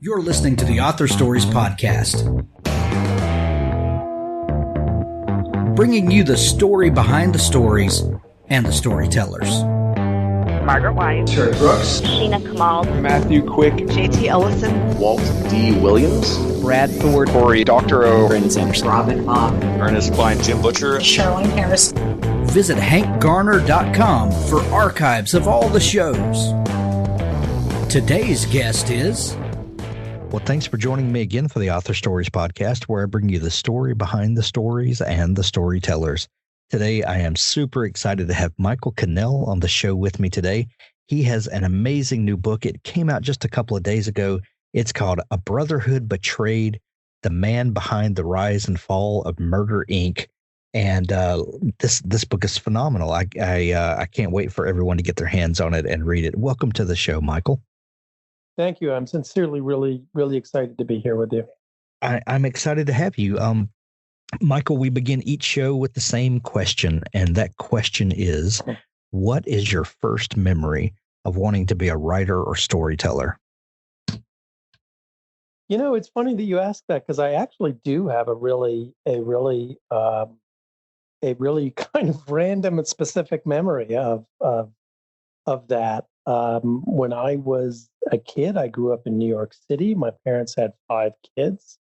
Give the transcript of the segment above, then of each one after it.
You're listening to the Author Stories Podcast, bringing you the story behind the stories and the storytellers. Margaret White, Terry Brooks, Sheena Kamal, Matthew Quick, JT Ellison, Walt D. Williams, Brad Ford, Corey, Dr. O, Brandon Sanderson, Robin Mock, Ernest Klein, Jim Butcher, Charlene Harris. Visit hankgarner.com for archives of all the shows. Today's guest is... Well, thanks for joining me again for the Author Stories Podcast, where I bring you the story behind the stories and the storytellers. Today, I am super excited to have Michael Cannell on the show with me today. He has an amazing new book. It came out just a couple of days ago. It's called A Brotherhood Betrayed, The Man Behind the Rise and Fall of Murder, Inc. And this book is phenomenal. I can't wait for everyone to get their hands on it and read it. Welcome to the show, Michael. Thank you. I'm sincerely really excited to be here with you. I'm excited to have you. Michael, we begin each show with the same question, and that question is, what is your first memory of wanting to be a writer or storyteller? You know, it's funny that you ask that, because I actually do have a really kind of random and specific memory of that. When I was a kid, I grew up in New York City. My parents had 5 kids.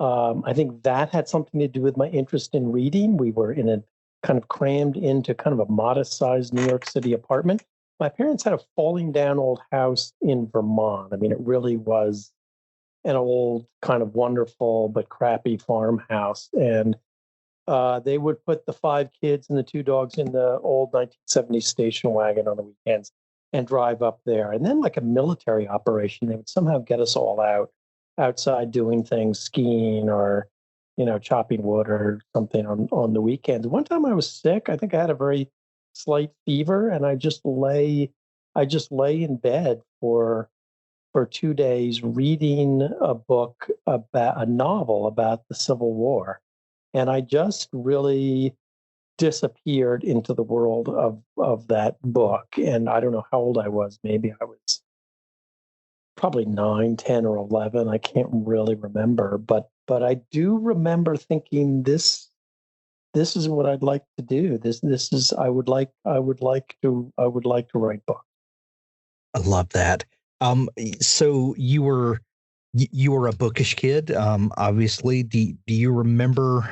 I think that had something to do with my interest in reading. We were in a kind of crammed into kind of a modest-sized New York City apartment. My parents had a falling down old house in Vermont. I mean, it really was an old kind of wonderful but crappy farmhouse. And they would put the 5 kids and the 2 dogs in the old 1970s station wagon on the weekends and drive up there. And then, like a military operation, they would somehow get us all outside doing things, skiing or, chopping wood or something on the weekends. One time I was sick. I think I had a very slight fever, and I just lay in bed for 2 days reading a book about a novel about the Civil War. And I just really disappeared into the world of that book. And I don't know how old I was. Maybe I was probably 9, 10, or 11. I can't really remember, but I do remember thinking this is what I'd like to do. This is I would like to write books. I love that. So you were a bookish kid, obviously. Do you remember,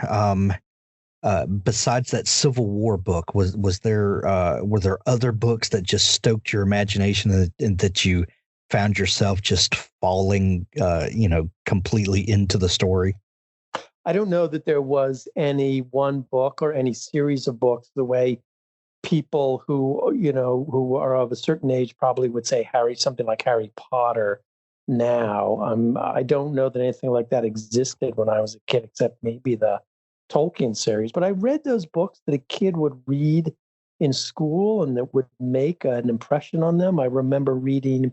besides that Civil War book, were there other books that just stoked your imagination and that you found yourself just falling, completely into the story? I don't know that there was any one book or any series of books the way people who are of a certain age probably would say something like Harry Potter now. I don't know that anything like that existed when I was a kid, except maybe the Tolkien series. But I read those books that a kid would read in school and that would make an impression on them. I remember reading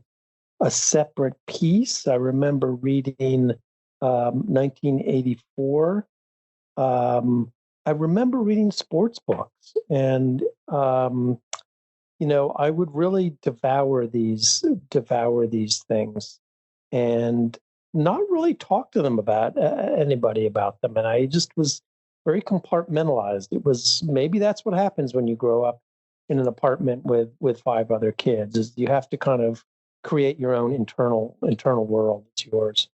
A Separate Peace. I remember reading 1984. I remember reading sports books, and I would really devour these things, and not really talk to them about anybody about them. And I just was very compartmentalized. It was, maybe that's what happens when you grow up in an apartment with 5 other kids, is you have to kind of create your own internal world. It's yours.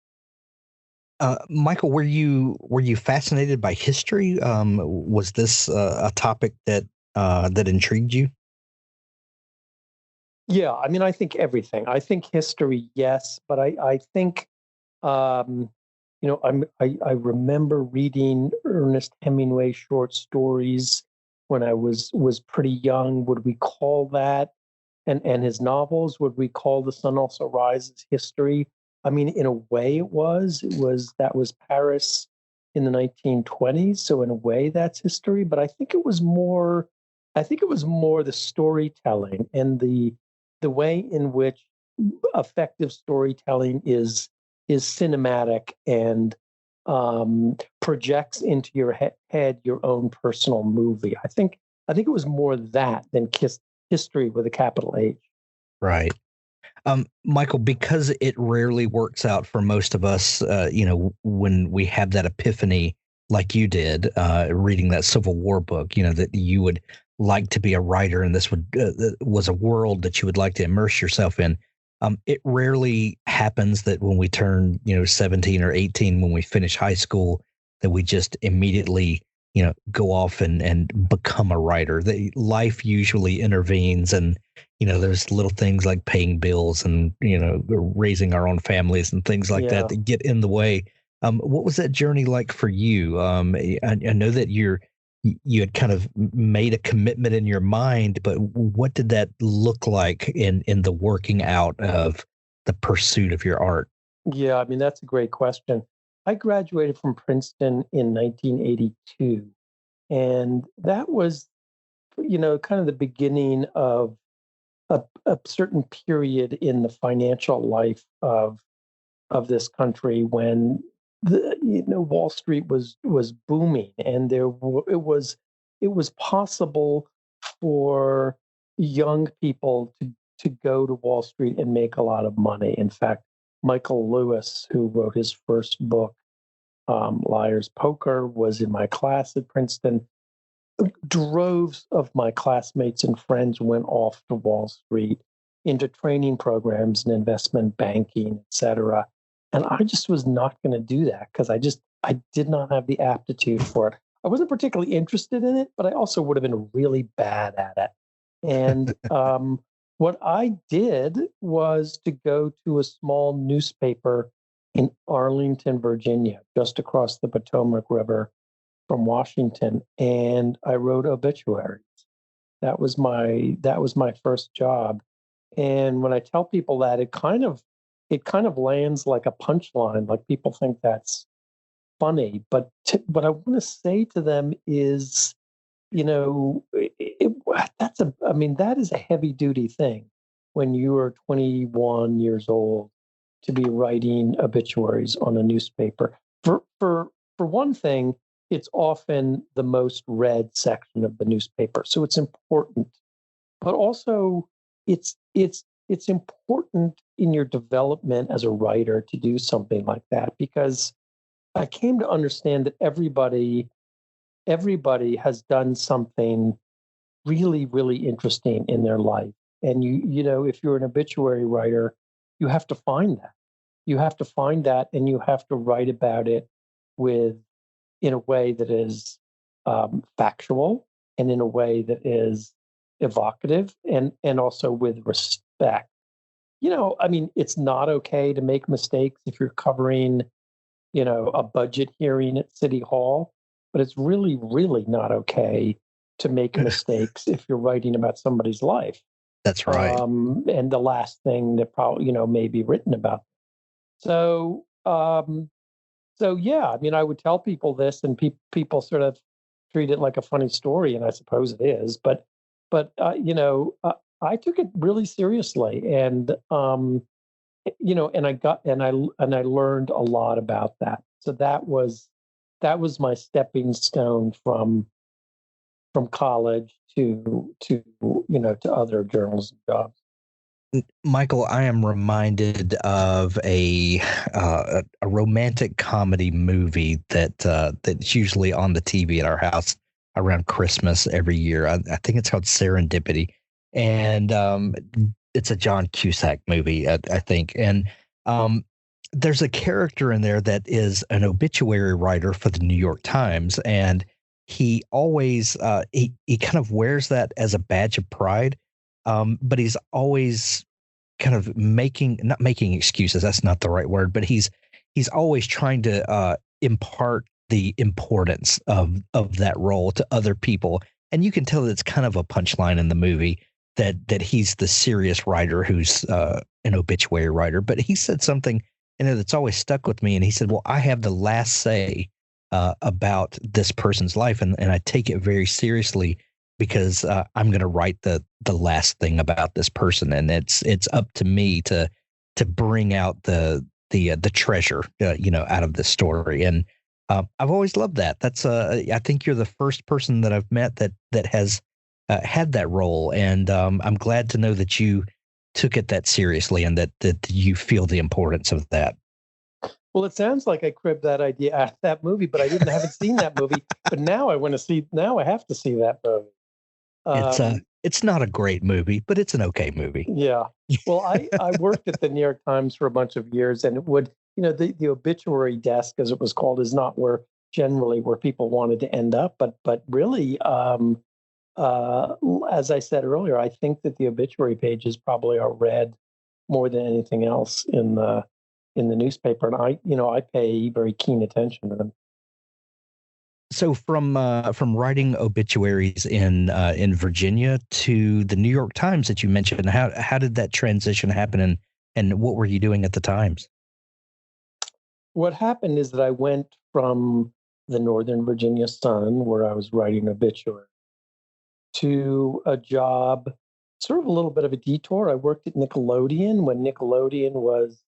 Michael, were you fascinated by history? Was this a topic that intrigued you? Yeah, I mean, I think everything. I think history, yes, but I think, I remember reading Ernest Hemingway short stories when I was pretty young. Would we call that, and his novels, would we call The Sun Also Rises history? I mean, in a way that was Paris in the 1920s. So in a way that's history, but I think it was more the storytelling and the way in which effective storytelling is cinematic and projects into your head your own personal movie. I think it was more that than history with a capital H. Right. Michael, because it rarely works out for most of us, when we have that epiphany like you did, reading that Civil War book, that you would like to be a writer and this was a world that you would like to immerse yourself in. It rarely happens that when we turn, 17 or 18, when we finish high school, that we just immediately, go off and become a writer. Life usually intervenes, and, there's little things like paying bills and, raising our own families and things like that get in the way. What was that journey like for you? I know that you had kind of made a commitment in your mind, but what did that look like in the working out of the pursuit of your art? Yeah, I mean, that's a great question. I graduated from Princeton in 1982, and that was, kind of the beginning of a certain period in the financial life of this country when Wall Street was booming, and it was possible for young people to go to Wall Street and make a lot of money. In fact, Michael Lewis, who wrote his first book, Liar's Poker, was in my class at Princeton. Droves of my classmates and friends went off to Wall Street into training programs and investment banking, et cetera. And I just was not going to do that because I did not have the aptitude for it. I wasn't particularly interested in it, but I also would have been really bad at it. And what I did was to go to a small newspaper in Arlington, Virginia, just across the Potomac River from Washington, and I wrote obituaries. That was my first job. And when I tell people that, it kind of lands like a punchline. Like, people think that's funny, but what I want to say to them is, that is a heavy duty thing when you are 21 years old to be writing obituaries on a newspaper. For one thing, it's often the most read section of the newspaper, so it's important. But also, it's important in your development as a writer to do something like that, because I came to understand that everybody has done something really, really interesting in their life. And if you're an obituary writer, you have to find that. You have to find that, and you have to write about it in a way that is factual, and in a way that is evocative, and also with respect. It's not okay to make mistakes if you're covering, a budget hearing at City Hall, but it's really, really not okay to make mistakes if you're writing about somebody's life. That's right. And the last thing that probably, may be written about. So yeah, I would tell people this, and people sort of treat it like a funny story, and I suppose it is. But I took it really seriously, and and I learned a lot about that. So that was my stepping stone from college to other journalism jobs. Michael, I am reminded of a romantic comedy movie that's usually on the TV at our house around Christmas every year. I think it's called Serendipity, and it's a John Cusack movie, I think. And there's a character in there that is an obituary writer for the New York Times, and he always he kind of wears that as a badge of pride. But he's always kind of not making excuses. That's not the right word, but he's always trying to impart the importance of that role to other people. And you can tell that it's kind of a punchline in the movie that he's the serious writer who's an obituary writer. But he said something that's always stuck with me. And he said, well, I have the last say about this person's life. And I take it very seriously, because I'm going to write the last thing about this person, and it's up to me to bring out the treasure, out of this story. And I've always loved that. That's I think you're the first person that I've met that has had that role, and I'm glad to know that you took it that seriously and that you feel the importance of that. Well, it sounds like I cribbed that idea out of that movie, but I haven't seen that movie. But now I want to see. Now I have to see that movie. It's not a great movie, but it's an okay movie. Yeah. Well, I worked at the New York Times for a bunch of years, and it would, the obituary desk, as it was called, is not generally where people wanted to end up. But really, as I said earlier, I think that the obituary pages probably are read more than anything else in the newspaper, and I pay very keen attention to them. So from writing obituaries in Virginia to the New York Times that you mentioned, how did that transition happen, and what were you doing at the Times? What happened is that I went from the Northern Virginia Sun, where I was writing obituary, to a job, sort of a little bit of a detour. I worked at Nickelodeon when Nickelodeon was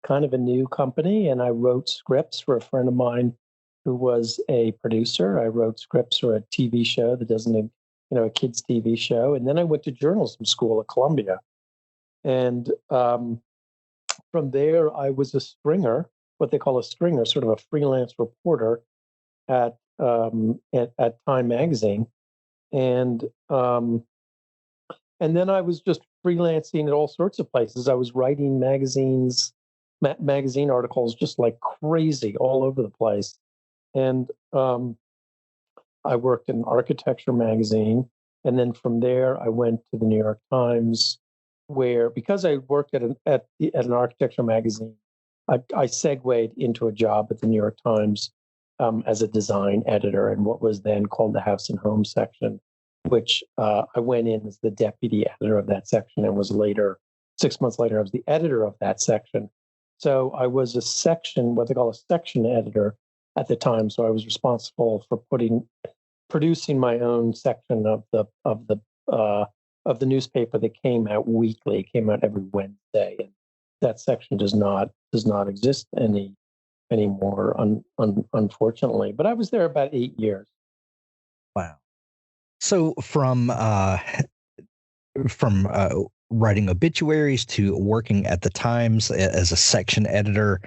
kind of a new company, and I wrote scripts for a friend of mine who was a producer. I wrote scripts for a TV show that doesn't, a kids' TV show. And then I went to journalism school at Columbia. And from there, I was a stringer, what they call a stringer, sort of a freelance reporter at Time Magazine. And then I was just freelancing at all sorts of places. I was writing magazine articles just like crazy all over the place. And I worked in architecture magazine. And then from there, I went to the New York Times, where, because I worked at an architecture magazine, I segued into a job at the New York Times as a design editor in what was then called the House and Home section, which I went in as the deputy editor of that section and was later, 6 months later, I was the editor of that section. So I was what they call a section editor at the time. So I was responsible for producing my own section of the newspaper that came out weekly. It came out every Wednesday, and that section does not exist anymore, unfortunately. But I was there about 8 years. Wow. So from writing obituaries to working at the Times as a section editor,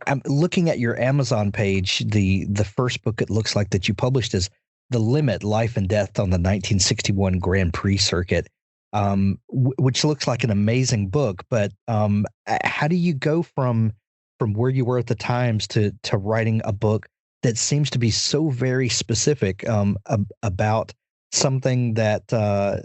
I'm looking at your Amazon page. The first book it looks like that you published is The Limit: Life and Death on the 1961 Grand Prix Circuit, which looks like an amazing book. But how do you go from where you were at the Times to writing a book that seems to be so very specific about something that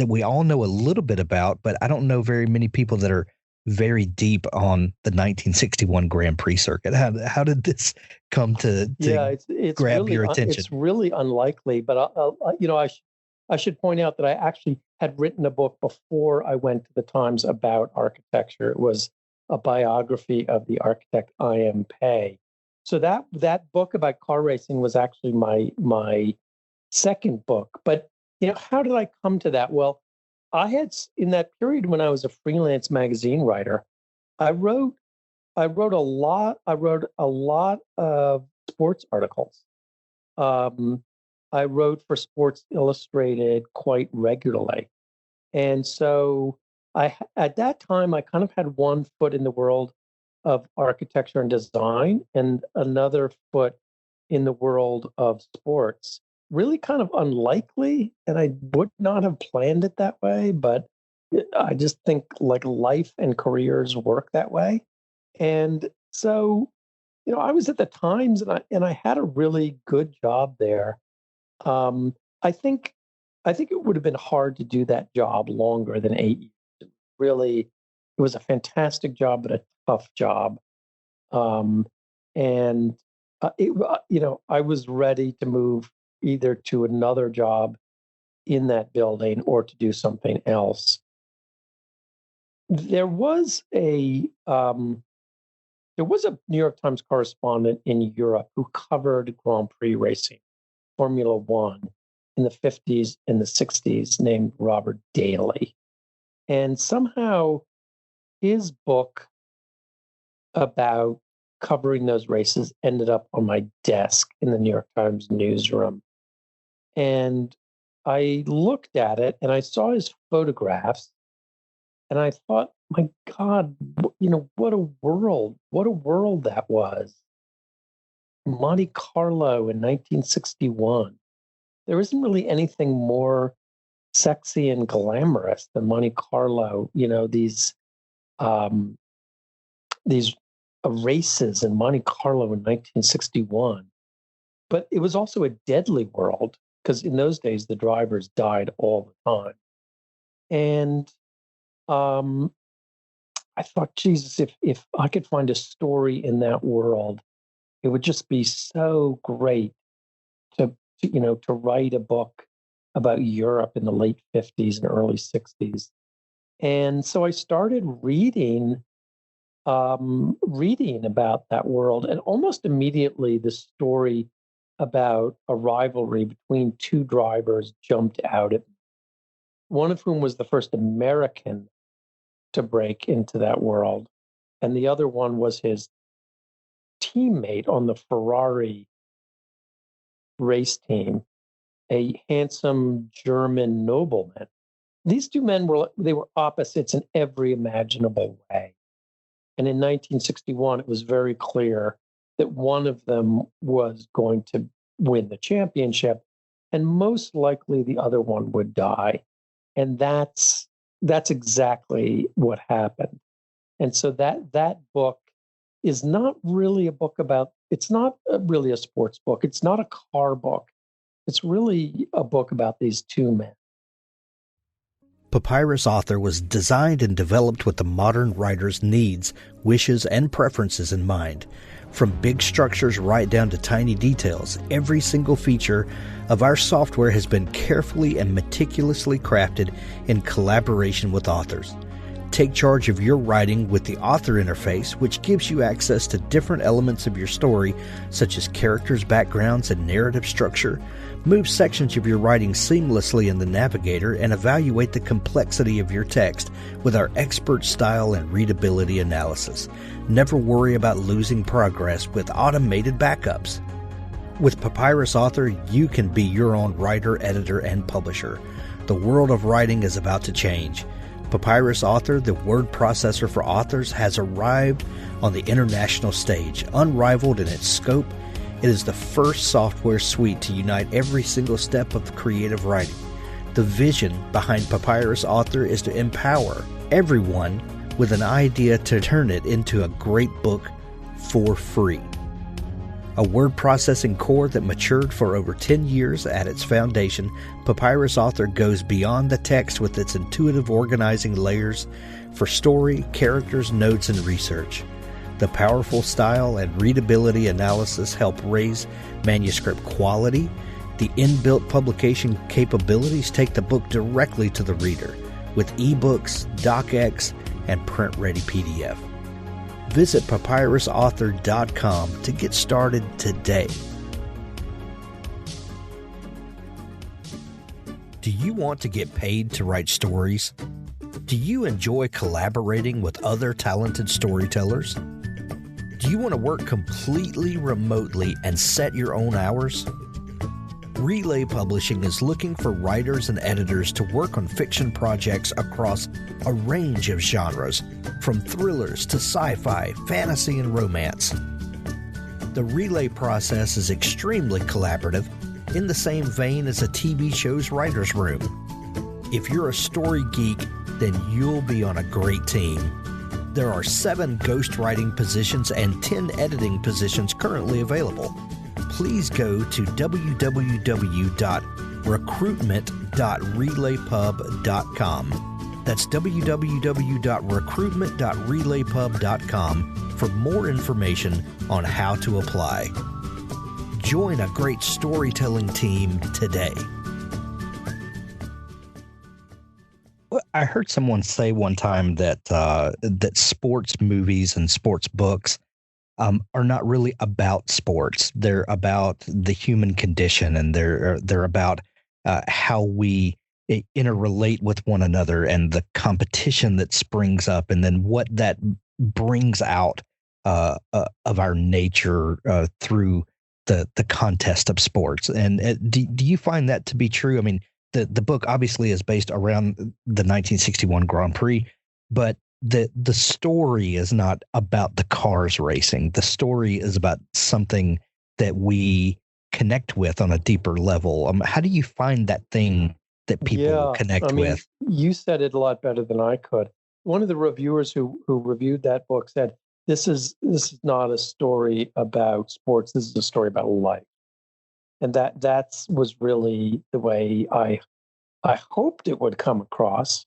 we all know a little bit about, but I don't know very many people that are very deep on the 1961 Grand Prix circuit. How did this come to it's grab really, your attention? It's really unlikely, but I should point out that I actually had written a book before I went to the Times about architecture. It was a biography of the architect I.M. Pei. So that book about car racing was actually my second book. But how did I come to that? Well, I had, in that period when I was a freelance magazine writer, I wrote a lot of sports articles. I wrote for Sports Illustrated quite regularly. And so at that time, I kind of had one foot in the world of architecture and design and another foot in the world of sports. Really kind of unlikely, and I would not have planned it that way, but I just think like life and careers work that way. And so, I was at the Times and I had a really good job there. I think it would have been hard to do that job longer than 8 years. Really, it was a fantastic job, but a tough job. I was ready to move either to another job in that building or to do something else. There was a New York Times correspondent in Europe who covered Grand Prix racing, Formula One, in the 50s and the 60s, named Robert Daly. And somehow his book about covering those races ended up on my desk in the New York Times newsroom. And I looked at it and I saw his photographs. And I thought, my God, what a world that was. Monte Carlo in 1961. There isn't really anything more sexy and glamorous than Monte Carlo. These races in Monte Carlo in 1961. But it was also a deadly world because in those days the drivers died all the time. And I thought, Jesus, if I could find a story in that world, it would just be so great to write a book about Europe in the late 50s and early 60s. And so I started reading about that world, and almost immediately the story about a rivalry between two drivers jumped out at me. One of whom was the first American to break into that world, and the other one was his teammate on the Ferrari race team, a handsome German nobleman. These two men were opposites in every imaginable way. And in 1961, it was very clear that one of them was going to win the championship, and most likely the other one would die. And that's exactly what happened. And so that book is not really a book about, it's not really a sports book. It's not a car book. It's really a book about these two men. Papyrus Author was designed and developed with the modern writer's needs, wishes, and preferences in mind. From big structures right down to tiny details, every single feature of our software has been carefully and meticulously crafted in collaboration with authors. Take charge of your writing with the author interface, which gives you access to different elements of your story, such as characters, backgrounds, and narrative structure. Move sections of your writing seamlessly in the navigator and evaluate the complexity of your text with our expert style and readability analysis. Never worry about losing progress with automated backups. With Papyrus Author, you can be your own writer, editor, and publisher. The world of writing is about to change. Papyrus Author, the word processor for authors, has arrived on the international stage. Unrivaled in its scope, it is the first software suite to unite every single step of creative writing. The vision behind Papyrus Author is to empower everyone with an idea to turn it into a great book for free. A word processing core that matured for over 10 years at its foundation, Papyrus Author goes beyond the text with its intuitive organizing layers for story, characters, notes, and research. The powerful style and readability analysis help raise manuscript quality. The inbuilt publication capabilities take the book directly to the reader with ebooks, docx, and print-ready PDF. Visit papyrusauthor.com to get started today. Do you want to get paid to write stories? Do you enjoy collaborating with other talented storytellers? Do you want to work completely remotely and set your own hours? Relay Publishing is looking for writers and editors to work on fiction projects across a range of genres, from thrillers to sci-fi, fantasy, and romance. The Relay process is extremely collaborative, in the same vein as a TV show's writer's room. If you're a story geek, then you'll be on a great team. There are 7 ghostwriting positions and 10 editing positions currently available. Please go to www.recruitment.relaypub.com. That's www.recruitment.relaypub.com for more information on how to apply. Join a great storytelling team today. I heard someone say one time that that sports movies and sports books are not really about sports. They're about the human condition, and they're about how we interrelate with one another and the competition that springs up, and then what that brings out of our nature through the contest of sports. And do you find that to be true? I mean, the book obviously is based around the 1961 Grand Prix, but the story is not about the cars racing. The story is about something that we connect with on a deeper level. How do you find that thing that people connect with? You said it a lot better than I could. One of the reviewers who reviewed that book said, this is not a story about sports. This is a story about life. And that was really the way I hoped it would come across.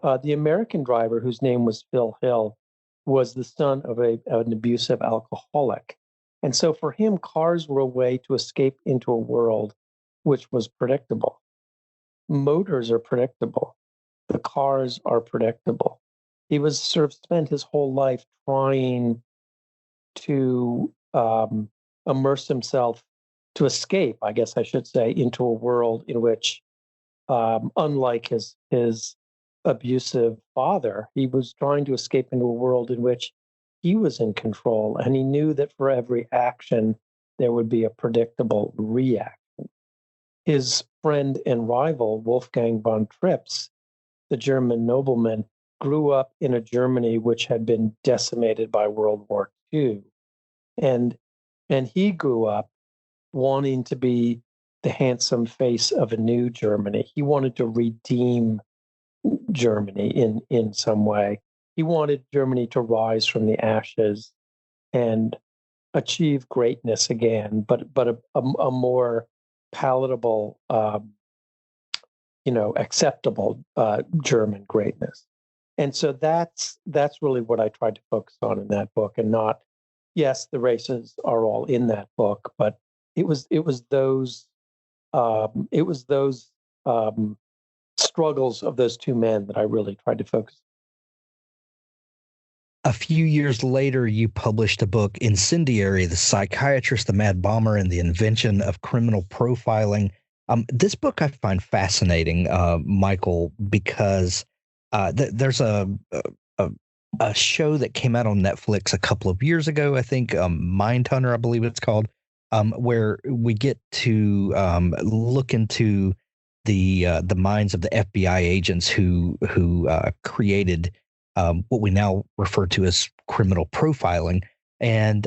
The American driver, whose name was Phil Hill, was the son of an abusive alcoholic. And so for him, cars were a way to escape into a world which was predictable. Motors are predictable. The cars are predictable. He was sort of spent his whole life trying to immerse himself, to escape, I guess I should say, into a world in which, unlike his abusive father, he was trying to escape into a world in which he was in control, and he knew that for every action there would be a predictable reaction. His friend and rival, Wolfgang von Trips, the German nobleman, grew up in a Germany which had been decimated by World War II. And he grew up wanting to be the handsome face of a new Germany. He wanted to redeem Germany in some way. He wanted Germany to rise from the ashes and achieve greatness again, but a more palatable, acceptable German greatness. And so that's really what I tried to focus on in that book, and not, yes, the races are all in that book, but it was those struggles of those two men that I really tried to focus on. A few years later, you published a book, Incendiary: The Psychiatrist, the Mad Bomber, and the Invention of Criminal Profiling. This book I find fascinating, Michael, because there's a show that came out on Netflix a couple of years ago, I think, Mindhunter, I believe it's called, where we get to look into the minds of the FBI agents who created what we now refer to as criminal profiling. And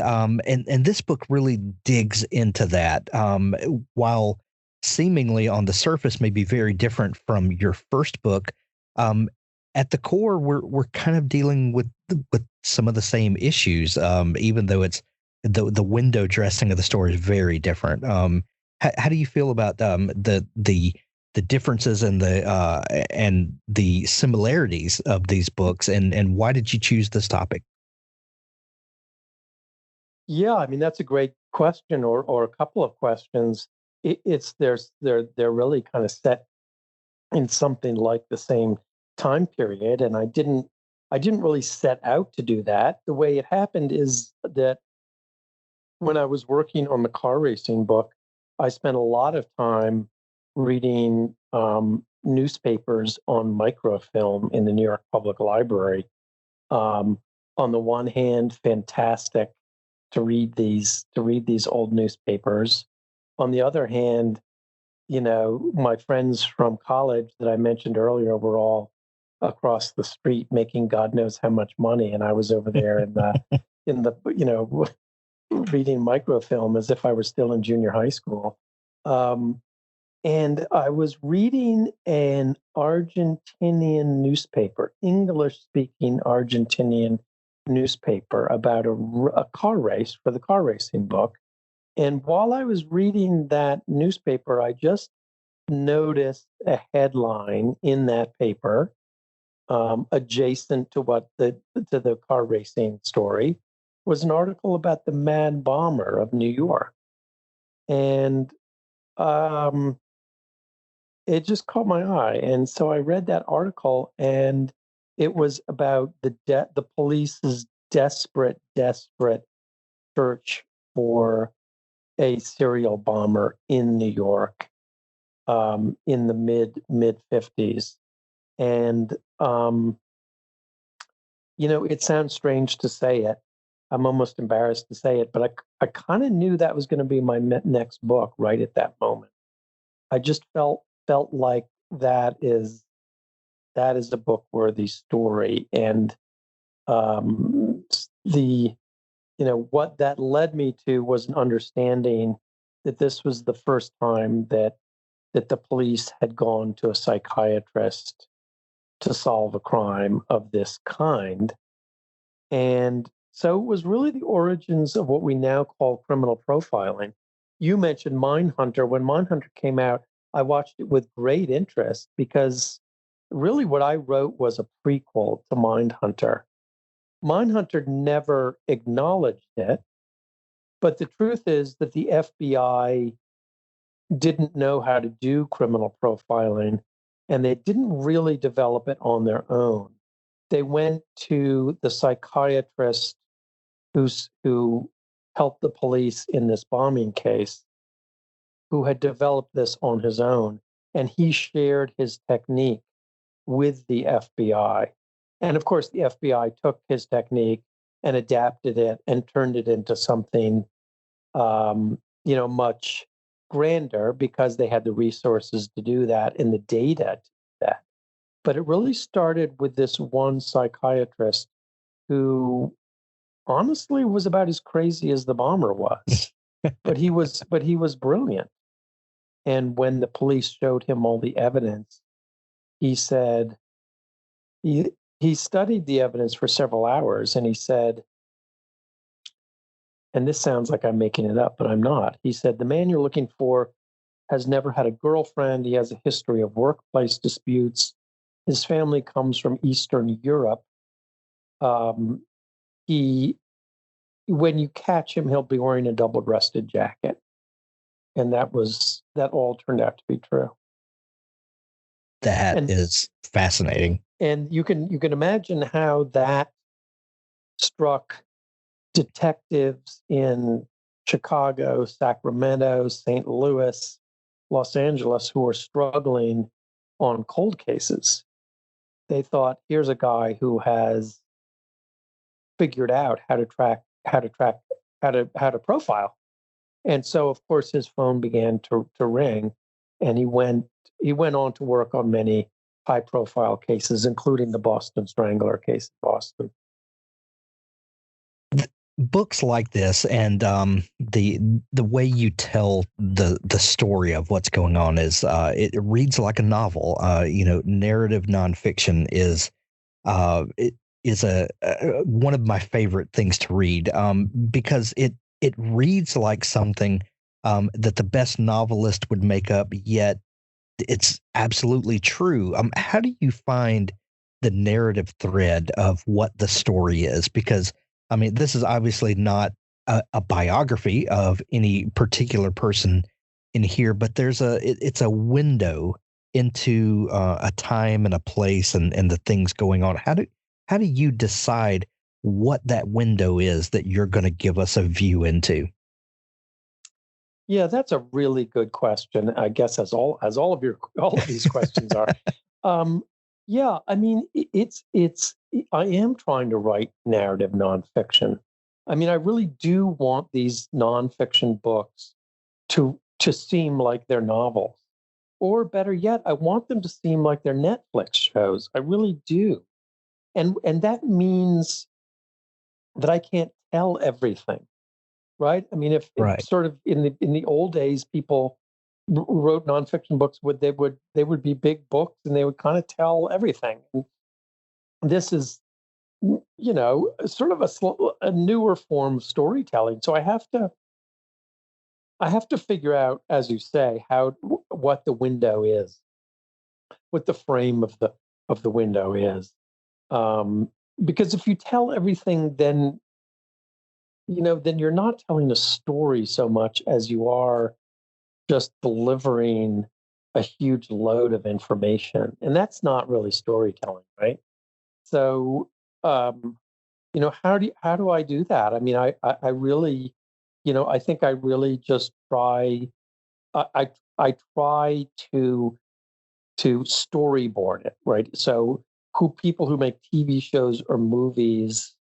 this book really digs into that, while seemingly on the surface may be very different from your first book. At the core, we're kind of dealing with some of the same issues, even though it's the window dressing of the story is very different. How do you feel about the differences and the similarities of these books, and why did you choose this topic? Yeah, I mean, that's a great question, or a couple of questions. They're really kind of set in something like the same time period, and I didn't really set out to do that. The way it happened is that when I was working on the car racing book, I spent a lot of time reading newspapers on microfilm in the New York Public Library. On the one hand, fantastic to read these old newspapers. On the other hand, my friends from college that I mentioned earlier were all across the street making God knows how much money, and I was over there in the reading microfilm as if I were still in junior high school. And I was reading an Argentinian newspaper, English-speaking Argentinian newspaper, about a car race for the car racing book. And while I was reading that newspaper, I just noticed a headline in that paper, adjacent to the car racing story, was an article about the Mad Bomber of New York. And it just caught my eye. And so I read that article, and it was about the police's desperate search for a serial bomber in New York in the mid 50s. And it sounds strange to say it. I'm almost embarrassed to say it, but I kind of knew that was going to be my next book right at that moment. I just felt like that is that is a book-worthy story. And what that led me to was an understanding that this was the first time that the police had gone to a psychiatrist to solve a crime of this kind. And so it was really the origins of what we now call criminal profiling. You mentioned Mindhunter. When Mindhunter came out, I watched it with great interest because really what I wrote was a prequel to Mindhunter. Mindhunter never acknowledged it, but the truth is that the FBI didn't know how to do criminal profiling, and they didn't really develop it on their own. They went to the psychiatrist who helped the police in this bombing case, who had developed this on his own, and he shared his technique with the FBI. And of course, the FBI took his technique and adapted it and turned it into something, much grander because they had the resources to do that and the data to do that. But it really started with this one psychiatrist who honestly was about as crazy as the bomber was, but he was brilliant. And when the police showed him all the evidence, he said, he studied the evidence for several hours, and he said, and this sounds like I'm making it up, but I'm not. He said, the man you're looking for has never had a girlfriend. He has a history of workplace disputes. His family comes from Eastern Europe. When you catch him, he'll be wearing a double-breasted jacket. And that all turned out to be true. That is fascinating. And you can imagine how that struck detectives in Chicago, Sacramento, St. Louis, Los Angeles, who were struggling on cold cases. They thought, here's a guy who has figured out how to profile. And so, of course, his phone began to ring, and he went on to work on many high-profile cases, including the Boston Strangler case in Boston. Books like this and the way you tell the story of what's going on is it reads like a novel. Narrative nonfiction is one of my favorite things to read because it reads like something that the best novelist would make up, yet it's absolutely true. How do you find the narrative thread of what the story is? Because this is obviously not a biography of any particular person in here, but it's a window into a time and a place and the things going on. How do you decide what that window is that you're going to give us a view into? Yeah, that's a really good question. I guess as all of these questions are. Yeah, I am trying to write narrative nonfiction. I really do want these nonfiction books to seem like they're novels, or better yet, I want them to seem like they're Netflix shows. I really do, and that means that I can't tell everything, right? If sort of in the old days, people wrote nonfiction books, they would be big books and they would kind of tell everything. And this is, sort of a newer form of storytelling. So I have to figure out, as you say, what the window is, what the frame of the window is. Because if you tell everything, then you're not telling a story so much as you are just delivering a huge load of information. And that's not really storytelling, right? So, how do I do that? I really, I think I really just try, I try to storyboard it, right? So people who make TV shows or movies,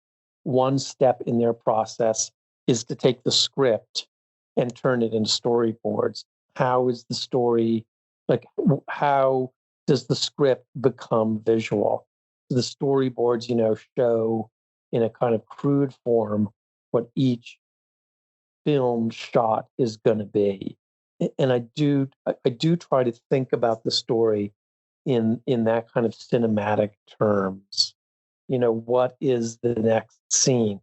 one step in their process is to take the script and turn it into storyboards. How is the story, how does the script become visual? The storyboards, show in a kind of crude form what each film shot is going to be. And I do try to think about the story in that kind of cinematic terms. What is the next scene?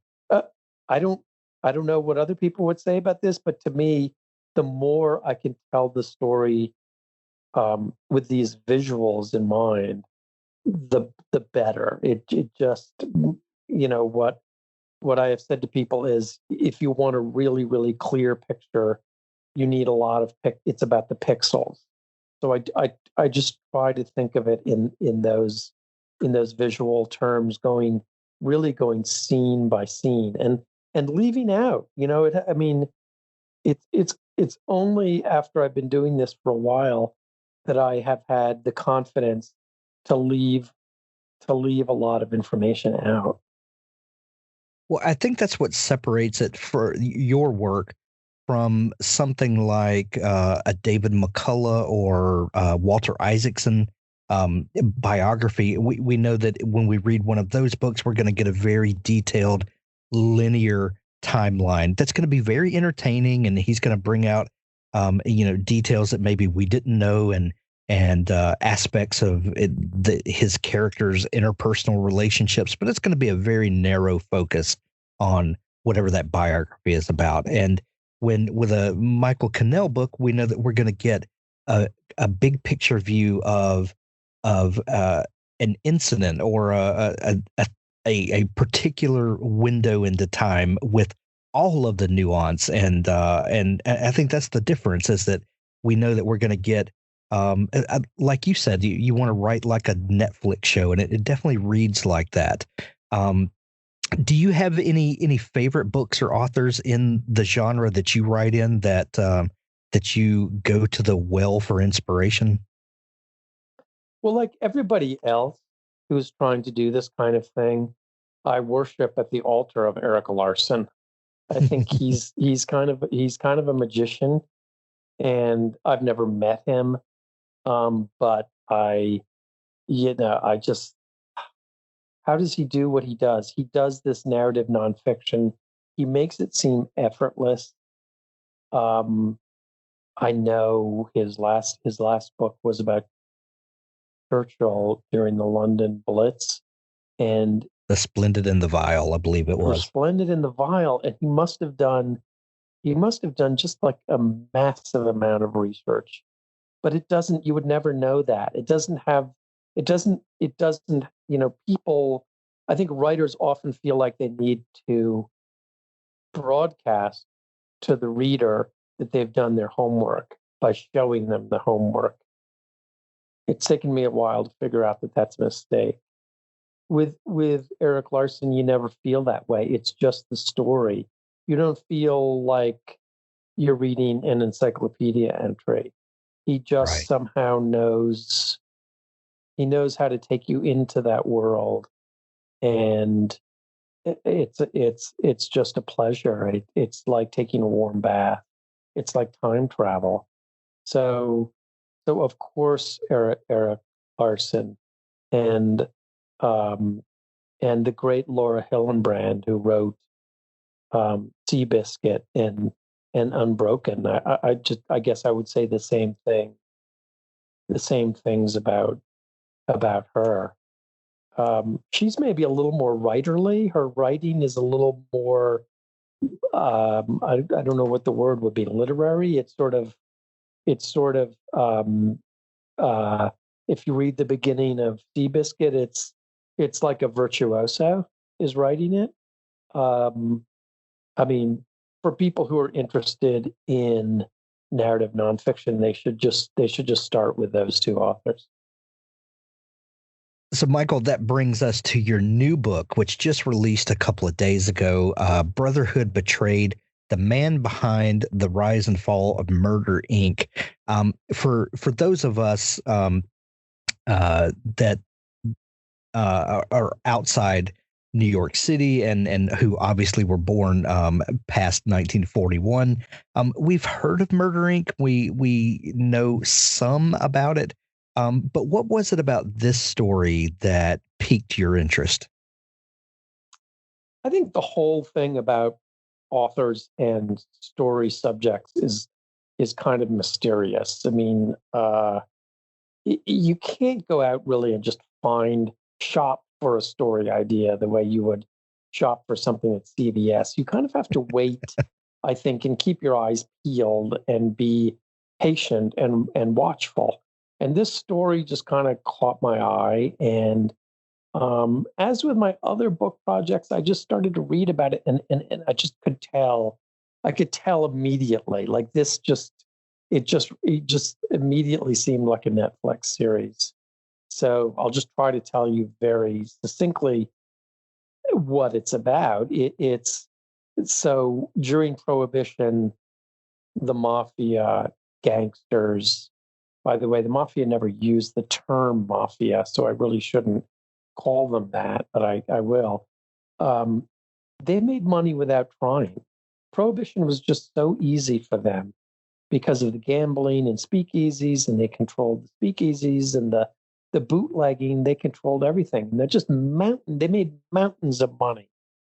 I don't know what other people would say about this, but to me, the more I can tell the story with these visuals in mind, the better. It just, what I have said to people is, if you want a really, really clear picture, you need a lot of it's about the pixels. So I just try to think of it in those visual terms, going scene by scene, and leaving out, it's only after I've been doing this for a while that I have had the confidence to leave a lot of information out. Well, I think that's what separates it for your work from something like a David McCullough or Walter Isaacson biography. We know that when we read one of those books, we're going to get a very detailed, linear timeline that's going to be very entertaining, and he's going to bring out details that maybe we didn't know, and aspects of his character's interpersonal relationships, but it's going to be a very narrow focus on whatever that biography is about. And with a Michael Cannell book, we know that we're going to get a big picture view of an incident or a particular window into time with all of the nuance. And I think that's the difference, is that we know that we're going to get, like you said, you want to write like a Netflix show, and it definitely reads like that. Do you have any favorite books or authors in the genre that you write in that you go to the well for inspiration? Well, like everybody else who's trying to do this kind of thing, I worship at the altar of Eric Larson. I think he's kind of a magician, and I've never met him. But I just, how does he do what he does? He does this narrative nonfiction. He makes it seem effortless. I know his last book was about Churchill during the London Blitz, and The Splendid and the Vile, I believe it was. Splendid and the Vile, and he must have done just like a massive amount of research. But it doesn't, you would never know that. People, I think writers often feel like they need to broadcast to the reader that they've done their homework by showing them the homework. It's taken me a while to figure out that that's a mistake. With Eric Larson, you never feel that way. It's just the story. You don't feel like you're reading an encyclopedia entry. He just somehow knows. He knows how to take you into that world, and it's just a pleasure. It's like taking a warm bath. It's like time travel. So of course, Eric Larson, and the great Laura Hillenbrand, who wrote Seabiscuit and Unbroken. I guess I would say the same things about her. She's maybe a little more writerly. Her writing is a little more, I don't know what the word would be, literary. It's sort of if you read the beginning of Seabiscuit, it's like a virtuoso is writing it. I mean, for people who are interested in narrative nonfiction, they should just start with those two authors. So, Michael, that brings us to your new book, which just released a couple of days ago, Brotherhood Betrayed: The Man Behind the Rise and Fall of Murder, Inc. For those of us that are outside New York City and who obviously were born past 1941, we've heard of Murder, Inc. We know some about it. But what was it about this story that piqued your interest? I think the whole thing about authors and story subjects is kind of mysterious. I mean, you can't go out really and just shop for a story idea the way you would shop for something at CVS. You kind of have to wait, I think, and keep your eyes peeled and be patient and watchful. And this story just kind of caught my eye. And as with my other book projects, I just started to read about it, and I just I could tell immediately, like it just immediately seemed like a Netflix series. So I'll just try to tell you very succinctly what it's about. It's so during Prohibition, the mafia gangsters. By the way, the mafia never used the term mafia, so I really shouldn't call them that, but I will. They made money without trying. Prohibition was just so easy for them because of the gambling and speakeasies, and they controlled the speakeasies and the bootlegging. They controlled everything. And they made mountains of money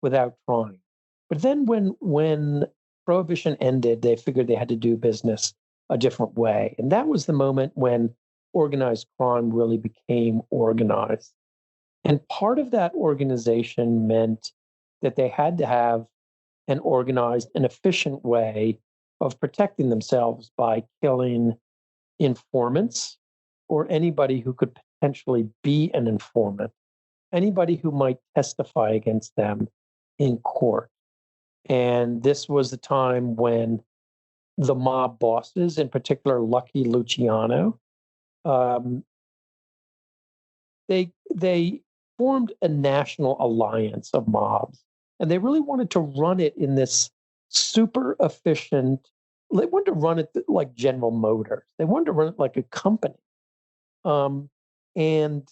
without trying. But then when Prohibition ended, they figured they had to do business a different way. And that was the moment when organized crime really became organized. And part of that organization meant that they had to have an organized and efficient way of protecting themselves by killing informants or anybody who could potentially be an informant, anybody who might testify against them in court. And this was the time when the mob bosses, in particular Lucky Luciano, they formed a national alliance of mobs, and they really wanted to run it in this super efficient. They wanted to run it like General Motors. They wanted to run it like a company. And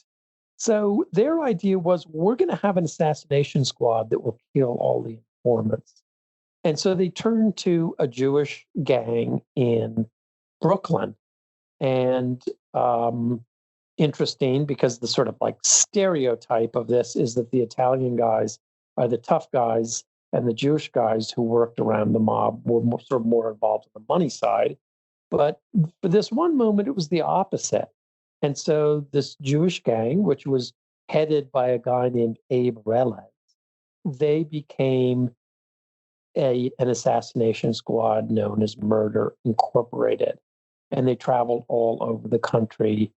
so their idea was, we're going to have an assassination squad that will kill all the informants. And so they turned to a Jewish gang in Brooklyn. And interesting, because the sort of like stereotype of this is that the Italian guys are the tough guys, and the Jewish guys who worked around the mob were more involved in the money side. But for this one moment, it was the opposite. And so this Jewish gang, which was headed by a guy named Abe Reles, they became an assassination squad known as Murder Incorporated. And they traveled all over the country,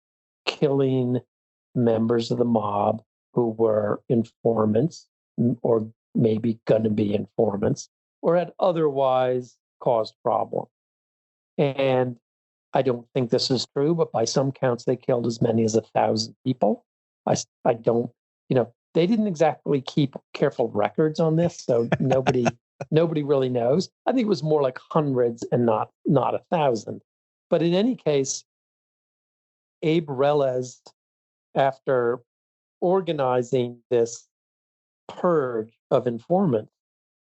killing members of the mob who were informants or maybe going to be informants or had otherwise caused problems. And I don't think this is true, but by some counts, they killed as many as 1,000 people. I don't, they didn't exactly keep careful records on this, so nobody really knows. I think it was more like hundreds and not 1,000. But in any case, Abe Reles, after organizing this purge of informants,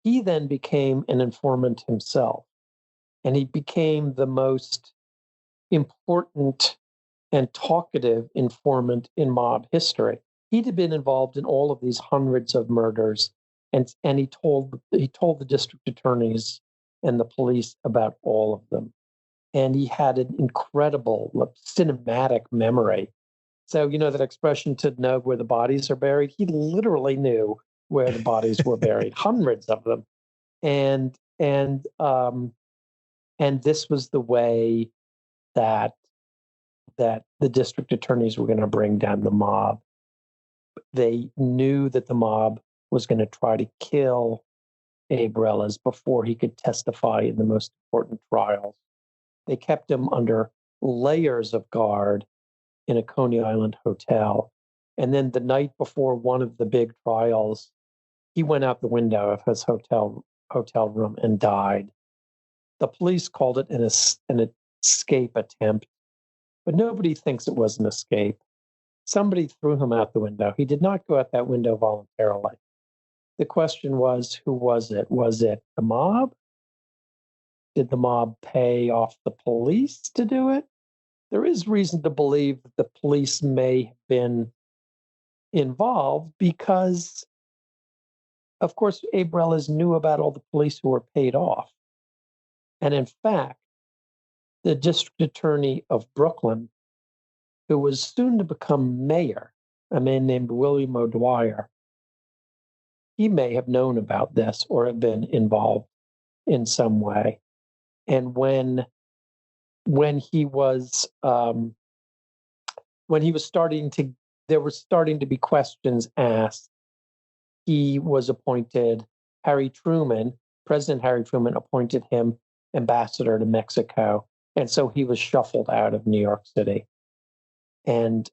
he then became an informant himself. And he became the most important and talkative informant in mob history. He'd been involved in all of these hundreds of murders, and he told the district attorneys and the police about all of them. And he had an incredible cinematic memory. So, that expression, to know where the bodies are buried, he literally knew where the bodies were buried, hundreds of them. And this was the way that the district attorneys were going to bring down the mob. They knew that the mob was going to try to kill Abe Reles before he could testify in the most important trials. They kept him under layers of guard in a Coney Island hotel. And then the night before one of the big trials, he went out the window of his hotel room and died. The police called it an escape attempt, but nobody thinks it was an escape. Somebody threw him out the window. He did not go out that window voluntarily. The question was, who was it? Was it the mob? Did the mob pay off the police to do it? there is reason to believe that the police may have been involved because, of course, Abe Reles knew about all the police who were paid off. And in fact, the district attorney of Brooklyn, who was soon to become mayor, a man named William O'Dwyer, he may have known about this or have been involved in some way. And when he was starting to, there were starting to be questions asked, he was appointed, President Harry Truman appointed him ambassador to Mexico. And so he was shuffled out of New York City. And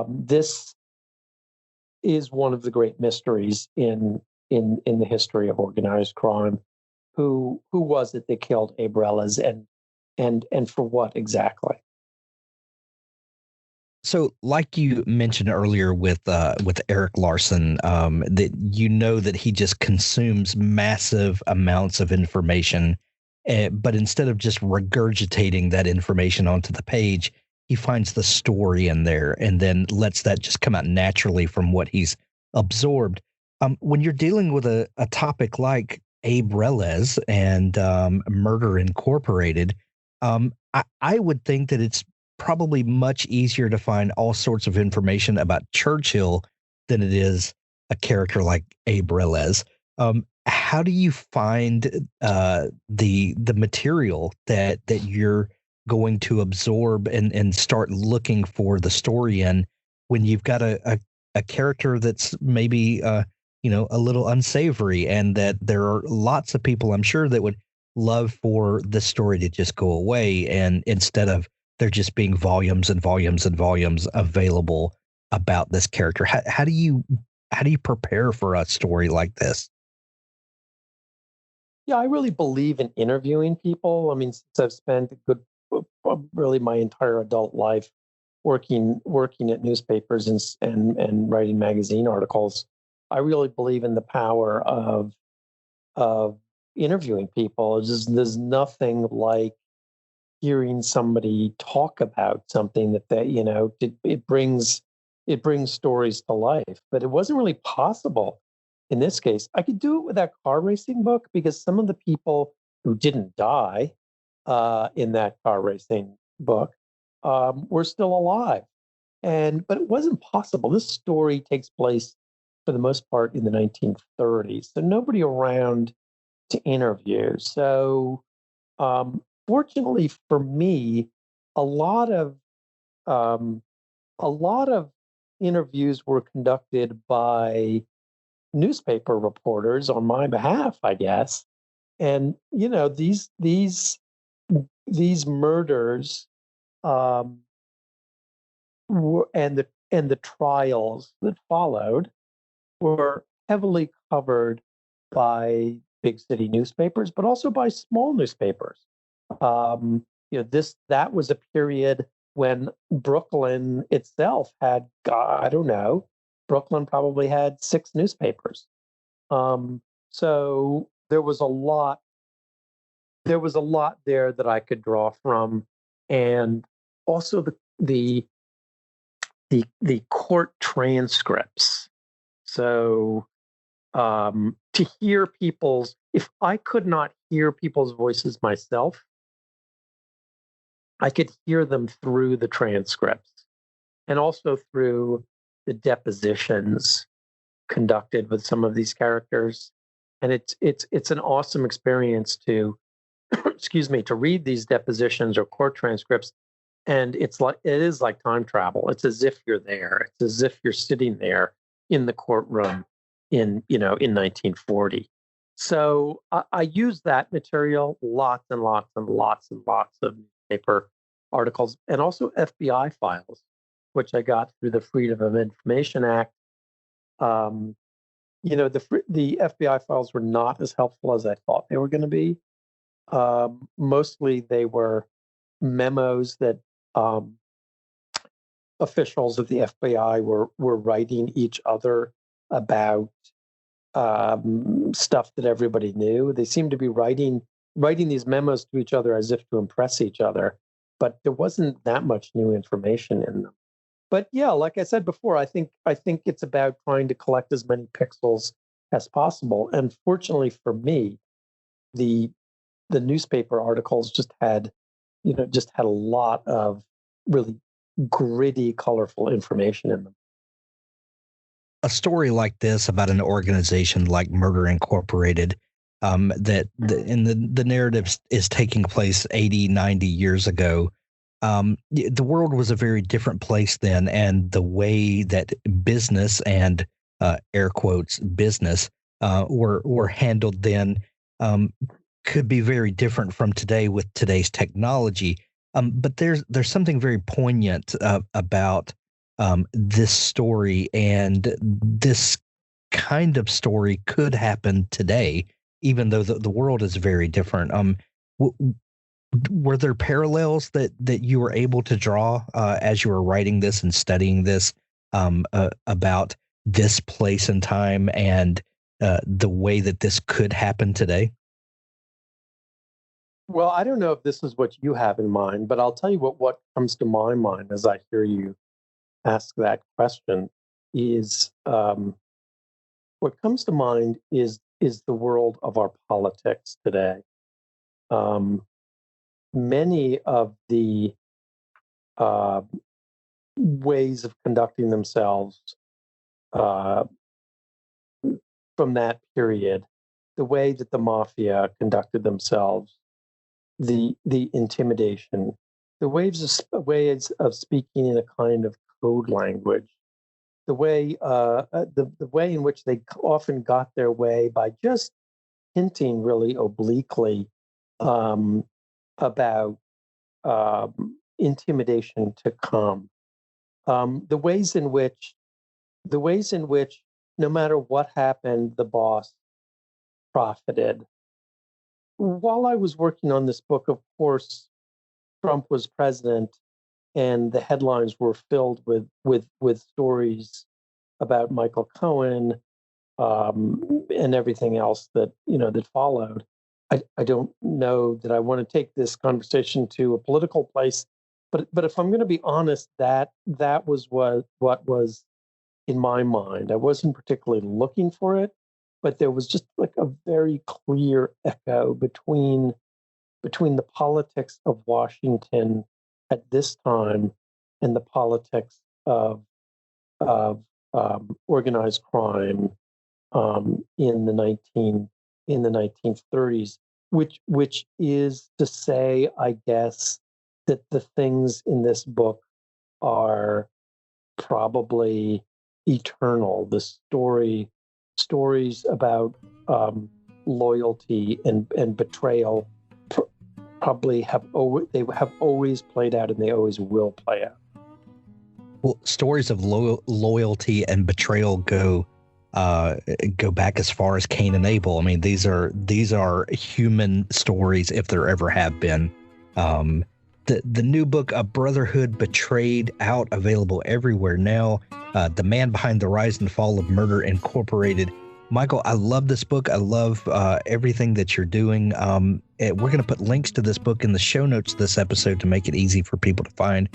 this is one of the great mysteries in the history of organized crime. Who was it that killed Abe Reles, and for what exactly? So, like you mentioned earlier with Eric Larson, that you know that he just consumes massive amounts of information, but instead of just regurgitating that information onto the page, he finds the story in there and then lets that just come out naturally from what he's absorbed. When you're dealing with a topic like Abe Reles and Murder Incorporated, I would think that it's probably much easier to find all sorts of information about Churchill than it is a character like Abe Reles. How do you find the material that you're going to absorb and start looking for the story in when you've got a character that's maybe a little unsavory, and that there are lots of people, I'm sure, that would love for the story to just go away, and instead of there just being volumes and volumes and volumes available about this character? How do you prepare for a story like this? Yeah, I really believe in interviewing people. I mean, since I've spent really my entire adult life working at newspapers and writing magazine articles, I really believe in the power of interviewing people. There's nothing like hearing somebody talk about something it brings stories to life. But it wasn't really possible in this case. I could do it with that car racing book because some of the people who didn't die in that car racing book were still alive, but it wasn't possible. This story takes place for the most part in the 1930s, so nobody around to interview. So fortunately for me, a lot of interviews were conducted by newspaper reporters on my behalf, I guess. And these murders and the trials that followed were heavily covered by big city newspapers, but also by small newspapers. That was a period when Brooklyn itself had, I don't know, Brooklyn probably had 6 newspapers. So there was a lot there that I could draw from, and also the court transcripts. So to hear if I could not hear people's voices myself, I could hear them through the transcripts and also through the depositions conducted with some of these characters. And it's an awesome experience to to read these depositions or court transcripts. And it is like time travel. It's as if you're there. It's as if you're sitting there in the courtroom in 1940. So I use that material, lots and lots and lots and lots of newspaper articles, and also FBI files, which I got through the Freedom of Information Act. The FBI files were not as helpful as I thought they were going to be. Mostly they were memos that officials of the FBI were writing each other about stuff that everybody knew. They seemed to be writing these memos to each other as if to impress each other. but there wasn't that much new information in them. But yeah, like I said before, I think it's about trying to collect as many pixels as possible. And fortunately for me, the newspaper articles just had a lot of really gritty, colorful information in them. A story like this about an organization like Murder Incorporated, the narrative is taking place 80, 90 years ago. The world was a very different place then, and the way that business and air quotes business were handled then could be very different from today with today's technology. But there's something very poignant about this story, and this kind of story could happen today, even though the world is very different. Were there parallels that you were able to draw as you were writing this and studying this about this place and time and the way that this could happen today? Well, I don't know if this is what you have in mind, but I'll tell you what comes to my mind as I hear you ask that question is what comes to mind is the world of our politics today. Many of the ways of conducting themselves from that period, the way that the mafia conducted themselves, the intimidation, the ways of speaking in a kind of code language, the way in which they often got their way by just hinting really obliquely about intimidation to come. The ways in which no matter what happened, the boss profited. While I was working on this book, of course, Trump was president, and the headlines were filled with stories about Michael Cohen and everything else that followed. I don't know that I want to take this conversation to a political place, but if I'm going to be honest, that was what was in my mind. I wasn't particularly looking for it, but there was just like a very clear echo between the politics of Washington at this time and the politics of organized crime in the 1930s, which is to say, I guess, that the things in this book are probably eternal. The stories about loyalty and betrayal probably have always played out, and they always will play out. Well, stories of loyalty and betrayal go back as far as Cain and Abel. I mean, these are human stories if there ever have been. The new book, A Brotherhood Betrayed, out, available everywhere now. The man behind the rise and fall of Murder Incorporated. Michael, I love this book. I love everything that you're doing. We're going to put links to this book in the show notes of this episode to make it easy for people to find.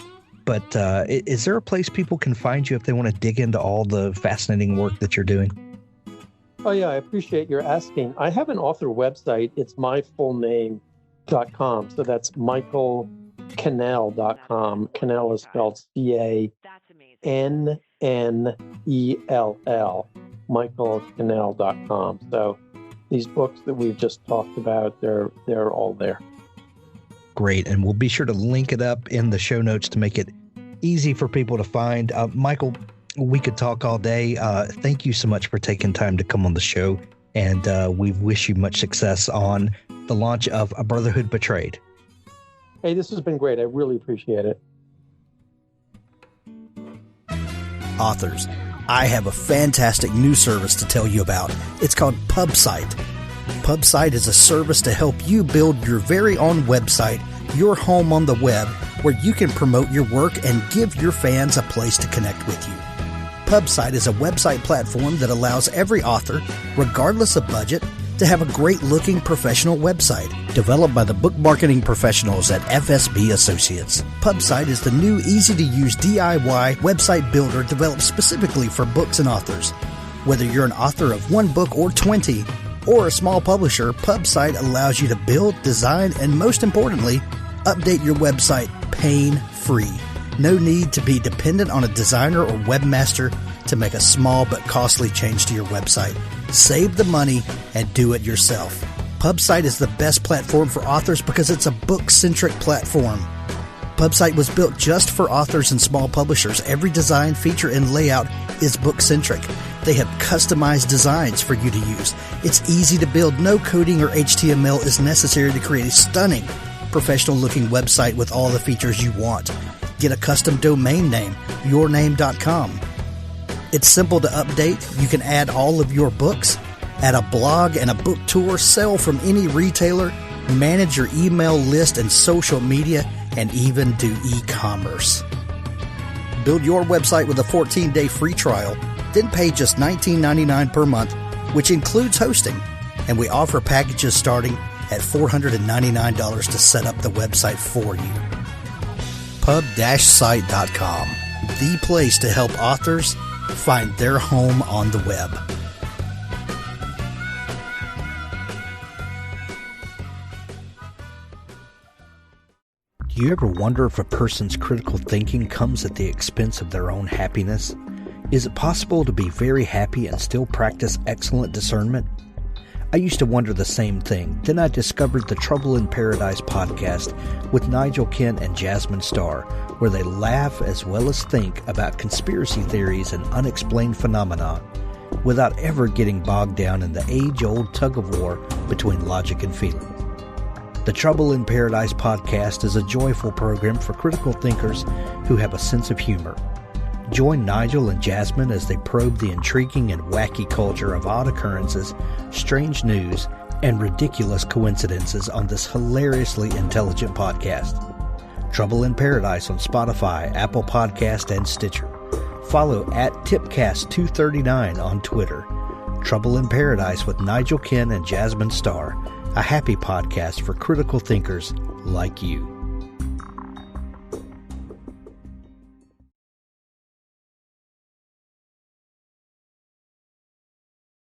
But is there a place people can find you if they want to dig into all the fascinating work that you're doing? Oh, yeah, I appreciate your asking. I have an author website. It's myfullname.com. So that's michaelcannell.com. Cannell is spelled CANNELL. michaelcannell.com. So these books that we've just talked about, they're all there. Great. And we'll be sure to link it up in the show notes to make it easy for people to find. Michael, we could talk all day. Thank you so much for taking time to come on the show. And we wish you much success on the launch of A Brotherhood Betrayed. Hey, this has been great. I really appreciate it. Authors, I have a fantastic new service to tell you about. It's called Pubsite. Pubsite is a service to help you build your very own website, your home on the web, where you can promote your work and give your fans a place to connect with you. Pubsite is a website platform that allows every author, regardless of budget, to have a great-looking professional website developed by the book marketing professionals at FSB Associates. Pubsite is the new, easy-to-use DIY website builder developed specifically for books and authors. Whether you're an author of one book or 20, or a small publisher, Pubsite allows you to build, design, and most importantly, update your website pain-free. No need to be dependent on a designer or webmaster to make a small but costly change to your website. Save the money and do it yourself. Pubsite is the best platform for authors because it's a book-centric platform. Pubsite was built just for authors and small publishers. Every design, feature, and layout is book-centric. They have customized designs for you to use. It's easy to build. No coding or HTML is necessary to create a stunning, professional-looking website with all the features you want. Get a custom domain name, yourname.com. It's simple to update. You can add all of your books, add a blog and a book tour, sell from any retailer, manage your email list and social media, and even do e-commerce. Build your website with a 14-day free trial, then pay just $19.99 per month, which includes hosting. And we offer packages starting at $499 to set up the website for you. Pub-site.com, the place to help authors find their home on the web. Do you ever wonder if a person's critical thinking comes at the expense of their own happiness? Is it possible to be very happy and still practice excellent discernment? I used to wonder the same thing. Then I discovered the Trouble in Paradise podcast with Nigel Kent and Jasmine Starr, where they laugh as well as think about conspiracy theories and unexplained phenomena without ever getting bogged down in the age-old tug-of-war between logic and feeling. The Trouble in Paradise podcast is a joyful program for critical thinkers who have a sense of humor. Join Nigel and Jasmine as they probe the intriguing and wacky culture of odd occurrences, strange news, and ridiculous coincidences on this hilariously intelligent podcast. Trouble in Paradise on Spotify, Apple Podcast, and Stitcher. Follow at Tipcast239 on Twitter. Trouble in Paradise with Nigel Ken and Jasmine Starr, a happy podcast for critical thinkers like you.